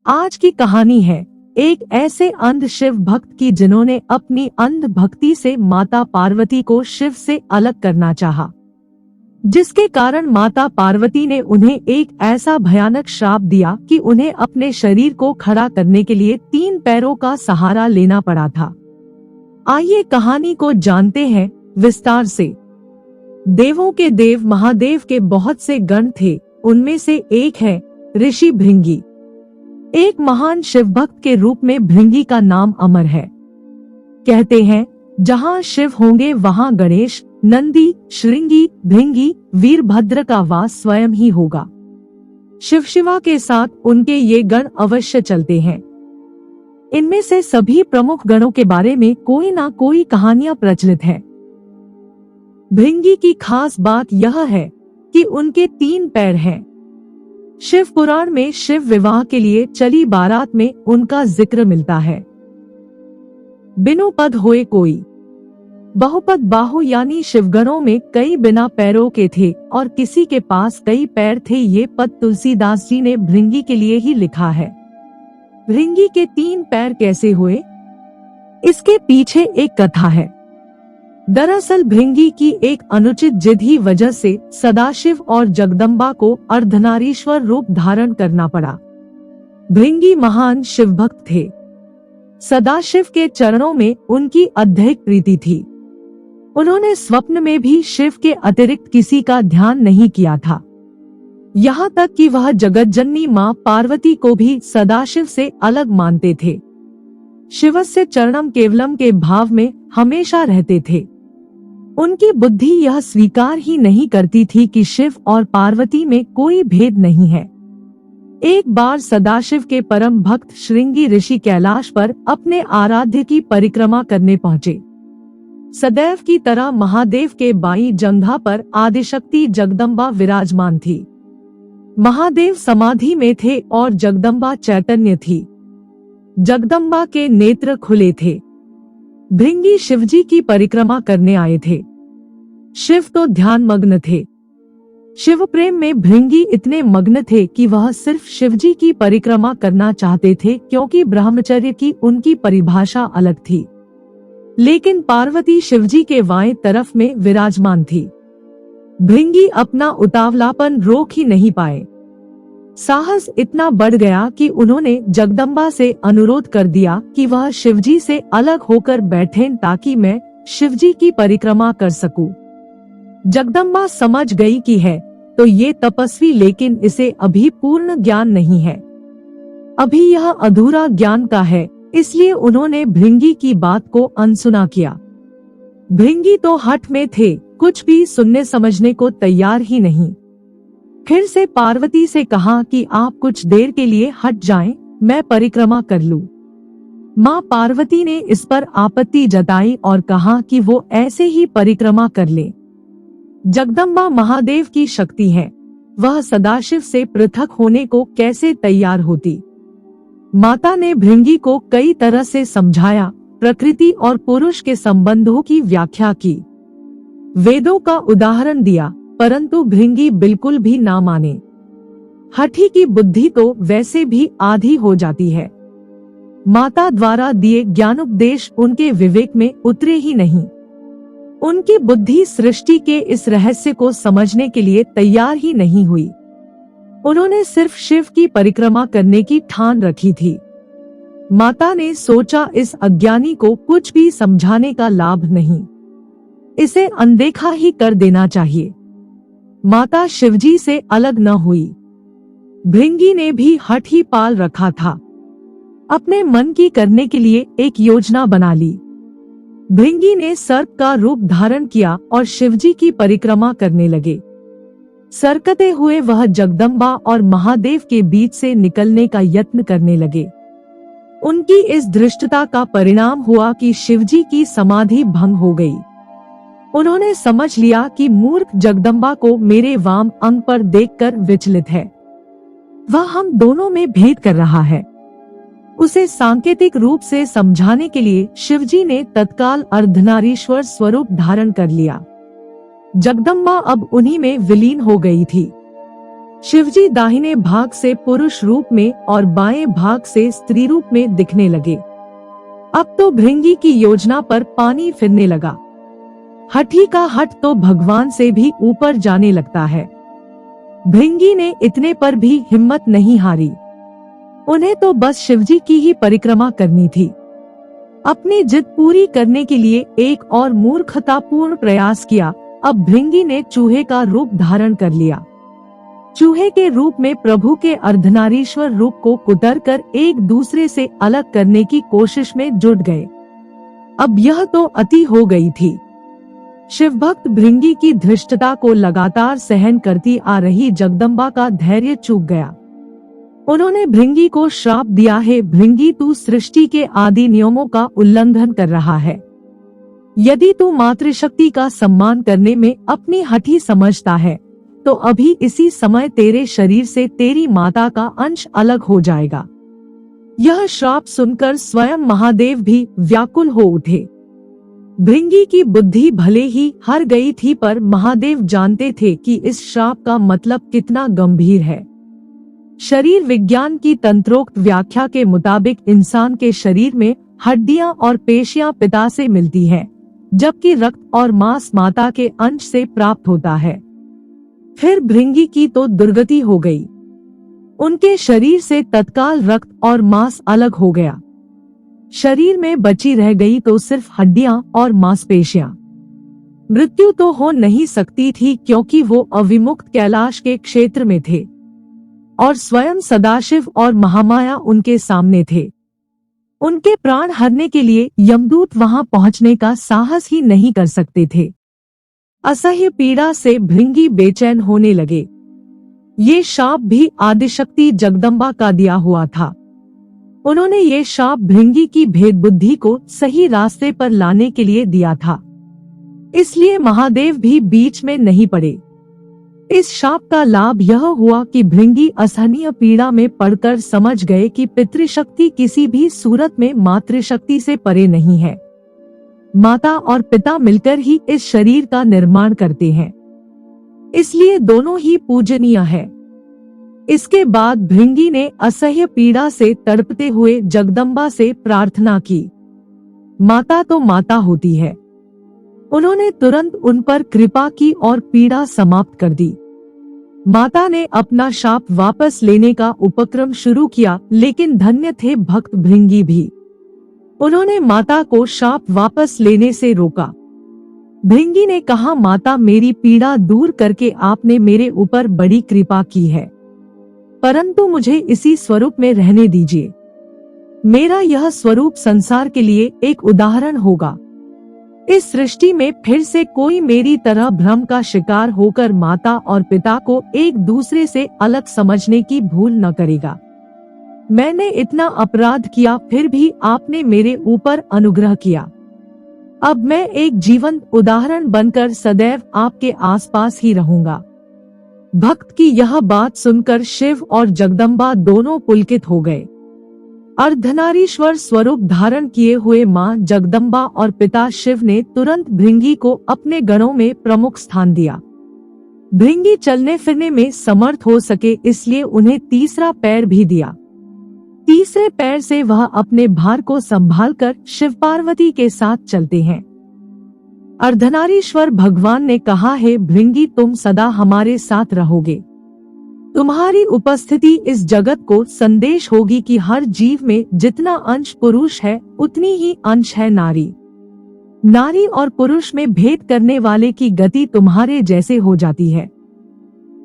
आज की कहानी है एक ऐसे अंध शिव भक्त की जिन्होंने अपनी अंध भक्ति से माता पार्वती को शिव से अलग करना चाहा, जिसके कारण माता पार्वती ने उन्हें एक ऐसा भयानक श्राप दिया कि उन्हें अपने शरीर को खड़ा करने के लिए 3 पैरों का सहारा लेना पड़ा था। आइए कहानी को जानते हैं विस्तार से। देवों के देव महादेव के बहुत से गण थे, उनमें से एक है ऋषि भृंगी। एक महान शिव भक्त के रूप में भृंगी का नाम अमर है। कहते हैं जहाँ शिव होंगे वहाँ गणेश, नंदी, श्रृंगी, भृंगी, वीरभद्र का वास स्वयं ही होगा। शिव शिवा के साथ उनके ये गण अवश्य चलते हैं। इनमें से सभी प्रमुख गणों के बारे में कोई ना कोई कहानियां प्रचलित है। भृंगी की खास बात यह है कि उनके 3 पैर हैं। शिव पुराण में शिव विवाह के लिए चली बारात में उनका जिक्र मिलता है। बिनु पद होए कोई, बहुपद बाहु यानी शिवगणों में कई बिना पैरों के थे और किसी के पास कई पैर थे। ये पद तुलसीदास जी ने भृंगी के लिए ही लिखा है। भृंगी के 3 पैर कैसे हुए, इसके पीछे एक कथा है। दरअसल भृंगी की एक अनुचित जिद ही वजह से सदाशिव और जगदम्बा को अर्धनारीश्वर रूप धारण करना पड़ा। भृंगी महान शिव भक्त थे। सदाशिव के चरणों में उनकी अत्यधिक प्रीति थी। उन्होंने स्वप्न में भी शिव के अतिरिक्त किसी का ध्यान नहीं किया था। यहाँ तक कि वह जगतजननी माँ पार्वती को भी सदाशिव से अलग मानते थे। शिवस्य चरणम केवलम के भाव में हमेशा रहते थे। उनकी बुद्धि यह स्वीकार ही नहीं करती थी कि शिव और पार्वती में कोई भेद नहीं है। एक बार सदाशिव के परम भक्त श्रृंगी ऋषि कैलाश पर अपने आराध्य की परिक्रमा करने पहुँचे। सदैव की तरह महादेव के बाईं जंघा पर आदिशक्ति जगदम्बा विराजमान थी। महादेव समाधि में थे और जगदम्बा चैतन्य थी। जगदम्बा के नेत्र खुले थे। भृंगी शिवजी की परिक्रमा करने आए थे। शिव तो ध्यान मग्न थे। शिव प्रेम में भृंगी इतने मग्न थे कि वह सिर्फ शिवजी की परिक्रमा करना चाहते थे, क्योंकि ब्रह्मचर्य की उनकी परिभाषा अलग थी। लेकिन पार्वती शिवजी के बाएं तरफ में विराजमान थी। भृंगी अपना उतावलापन रोक ही नहीं पाए। साहस इतना बढ़ गया कि उन्होंने जगदम्बा से अनुरोध कर दिया कि वह शिवजी से अलग होकर बैठें ताकि मैं शिवजी की परिक्रमा कर सकूं। जगदम्बा समझ गई कि है तो ये तपस्वी, लेकिन इसे अभी पूर्ण ज्ञान नहीं है, अभी यह अधूरा ज्ञान का है, इसलिए उन्होंने भृंगी की बात को अनसुना किया। भृंगी तो हठ में थे, कुछ भी सुनने समझने को तैयार ही नहीं। फिर से पार्वती से कहा कि आप कुछ देर के लिए हट जाएं, मैं परिक्रमा कर लूं। माँ पार्वती ने इस पर आपत्ति जताई और कहा कि वो ऐसे ही परिक्रमा कर ले। जगदम्बा महादेव की शक्ति है, वह सदाशिव से पृथक होने को कैसे तैयार होती। माता ने भृंगी को कई तरह से समझाया, प्रकृति और पुरुष के संबंधों की व्याख्या की, वेदों का उदाहरण दिया, परंतु भृंगी बिल्कुल भी ना माने। हठी की बुद्धि तो वैसे भी आधी हो जाती है। माता द्वारा दिए ज्ञानोपदेश उनके विवेक में उतरे ही नहीं। उनकी बुद्धि सृष्टि के इस रहस्य को समझने के लिए तैयार ही नहीं हुई। उन्होंने सिर्फ शिव की परिक्रमा करने की ठान रखी थी। माता ने सोचा इस अज्ञानी को कुछ भी समझाने का लाभ नहीं, इसे अनदेखा ही कर देना चाहिए। माता शिवजी से अलग न हुई। भृंगी ने भी हठ ही पाल रखा था। अपने मन की करने के लिए एक योजना बना ली। भृंगी ने सर्प का रूप धारण किया और शिवजी की परिक्रमा करने लगे। सरकते हुए वह जगदम्बा और महादेव के बीच से निकलने का यत्न करने लगे। उनकी इस धृष्टता का परिणाम हुआ कि शिवजी की समाधि भंग हो गई। उन्होंने समझ लिया कि मूर्ख जगदम्बा को मेरे वाम अंग पर देखकर विचलित है, वह हम दोनों में भेद कर रहा है। उसे सांकेतिक रूप से समझाने के लिए शिवजी ने तत्काल अर्धनारीश्वर स्वरूप धारण कर लिया। जगदम्बा अब उन्हीं में विलीन हो गई थी। शिवजी दाहिने भाग से पुरुष रूप में और बाएं भाग से स्त्री रूप में दिखने लगे। अब तो भृंगी की योजना पर पानी फिरने लगा। हठी का हठ तो भगवान से भी ऊपर जाने लगता है। भृंगी ने इतने पर भी हिम्मत नहीं हारी। उन्हें तो बस शिवजी की ही परिक्रमा करनी थी। अपनी जिद पूरी करने के लिए एक और मूर्खतापूर्ण प्रयास किया। अब भृंगी ने चूहे का रूप धारण कर लिया। चूहे के रूप में प्रभु के अर्धनारीश्वर रूप को कुतर कर एक दूसरे से अलग करने की कोशिश में जुट गए। अब यह तो अति हो गई थी। शिवभक्त भृंगी की धृष्टता को लगातार सहन करती आ रही जगदम्बा का धैर्य चूक गया। उन्होंने भृंगी को श्राप दिया है, भृंगी तू सृष्टि के आदि नियमों का उल्लंघन कर रहा है। यदि तू मातृशक्ति का सम्मान करने में अपनी हठी समझता है तो अभी इसी समय तेरे शरीर से तेरी माता का अंश अलग हो जाएगा। यह श्राप सुनकर स्वयं महादेव भी व्याकुल हो उठे। भृंगी की बुद्धि भले ही हर गई थी, पर महादेव जानते थे कि इस श्राप का मतलब कितना गंभीर है। शरीर विज्ञान की तंत्रोक्त व्याख्या के मुताबिक इंसान के शरीर में हड्डियां और पेशियां पिता से मिलती हैं, जबकि रक्त और मांस माता के अंश से प्राप्त होता है। फिर भृंगी की तो दुर्गति हो गई। उनके शरीर से तत्काल रक्त और मांस अलग हो गया। शरीर में बची रह गई तो सिर्फ हड्डियां और मांसपेशियां। मृत्यु तो हो नहीं सकती थी, क्योंकि वो अविमुक्त कैलाश के क्षेत्र में थे और स्वयं सदाशिव और महामाया उनके सामने थे। उनके प्राण हरने के लिए यमदूत वहां पहुंचने का साहस ही नहीं कर सकते थे। असह्य पीड़ा से भृंगी बेचैन होने लगे। ये शाप भी आदिशक्ति जगदम्बा का दिया हुआ था। उन्होंने ये शाप भृंगी की भेद बुद्धि को सही रास्ते पर लाने के लिए दिया था, इसलिए महादेव भी बीच में नहीं पड़े। इस शाप का लाभ यह हुआ कि भृंगी असहनीय पीड़ा में पड़कर समझ गए कि पितृशक्ति किसी भी सूरत में मातृशक्ति से परे नहीं है। माता और पिता मिलकर ही इस शरीर का निर्माण करते हैं, इसलिए दोनों ही पूजनीय है। इसके बाद भृंगी ने असह्य पीड़ा से तड़पते हुए जगदम्बा से प्रार्थना की। माता तो माता होती है। उन्होंने तुरंत उन पर कृपा की और पीड़ा समाप्त कर दी। माता ने अपना शाप वापस लेने का उपक्रम शुरू किया, लेकिन धन्य थे भक्त भृंगी भी। उन्होंने माता को शाप वापस लेने से रोका। भृंगी ने कहा, माता, मेरी पीड़ा दूर करके आपने मेरे ऊपर बड़ी कृपा की है, परंतु मुझे इसी स्वरूप में रहने दीजिए। मेरा यह स्वरूप संसार के लिए एक उदाहरण होगा। इस सृष्टि में फिर से कोई मेरी तरह भ्रम का शिकार होकर माता और पिता को एक दूसरे से अलग समझने की भूल न करेगा। मैंने इतना अपराध किया, फिर भी आपने मेरे ऊपर अनुग्रह किया। अब मैं एक जीवंत उदाहरण बनकर सदैव आपके आसपास ही रहूंगा। भक्त की यह बात सुनकर शिव और जगदम्बा दोनों पुलकित हो गए। अर्धनारीश्वर स्वरूप धारण किए हुए मां जगदम्बा और पिता शिव ने तुरंत भृंगी को अपने गणों में प्रमुख स्थान दिया। भृंगी चलने फिरने में समर्थ हो सके, इसलिए उन्हें तीसरा पैर भी दिया। तीसरे पैर से वह अपने भार को संभालकर शिव पार्वती के साथ चलते हैं। अर्धनारीश्वर भगवान ने कहा है, भृंगी तुम सदा हमारे साथ रहोगे। तुम्हारी उपस्थिति इस जगत को संदेश होगी कि हर जीव में जितना अंश पुरुष है उतनी ही अंश है नारी। नारी और पुरुष में भेद करने वाले की गति तुम्हारे जैसे हो जाती है।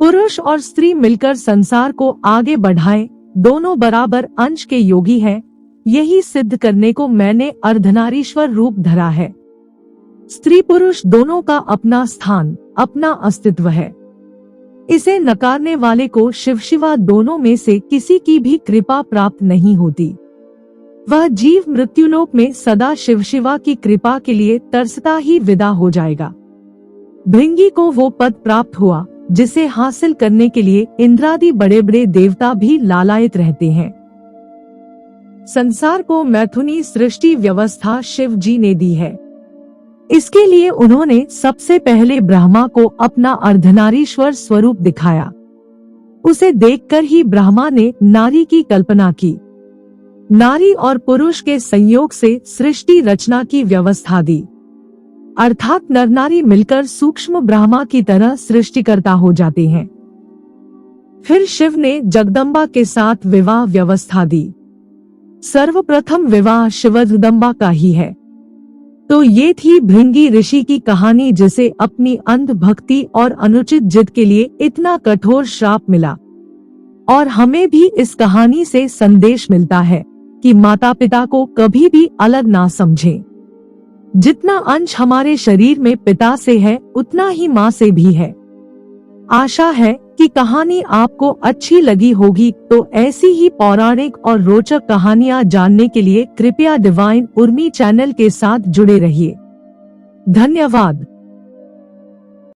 पुरुष और स्त्री मिलकर संसार को आगे बढ़ाएं, दोनों बराबर अंश के योगी हैं। यही सिद्ध करने को मैंने अर्धनारीश्वर रूप धरा है। स्त्री पुरुष दोनों का अपना स्थान, अपना अस्तित्व है। इसे नकारने वाले को शिव शिवा दोनों में से किसी की भी कृपा प्राप्त नहीं होती। वह जीव मृत्युलोक में सदा शिव शिवा की कृपा के लिए तरसता ही विदा हो जाएगा। भृंगी को वो पद प्राप्त हुआ जिसे हासिल करने के लिए इंद्रादि बड़े बड़े देवता भी लालायित रहते हैं। संसार को मैथुनी सृष्टि व्यवस्था शिव जी ने दी है। इसके लिए उन्होंने सबसे पहले ब्रह्मा को अपना अर्धनारीश्वर स्वरूप दिखाया। उसे देखकर ही ब्रह्मा ने नारी की कल्पना की। नारी और पुरुष के संयोग से सृष्टि रचना की व्यवस्था दी, अर्थात नर नारी मिलकर सूक्ष्म ब्रह्मा की तरह सृष्टिकर्ता हो जाते हैं। फिर शिव ने जगदम्बा के साथ विवाह व्यवस्था दी। सर्वप्रथम विवाह शिवजगदम्बा का ही है। तो ये थी भृंगी ऋषि की कहानी, जिसे अपनी अंध भक्ति और अनुचित जिद के लिए इतना कठोर श्राप मिला। और हमें भी इस कहानी से संदेश मिलता है कि माता पिता को कभी भी अलग ना समझें। जितना अंश हमारे शरीर में पिता से है, उतना ही माँ से भी है। आशा है कि कहानी आपको अच्छी लगी होगी। तो ऐसी ही पौराणिक और रोचक कहानियां जानने के लिए कृपया डिवाइन उर्मी चैनल के साथ जुड़े रहिए। धन्यवाद।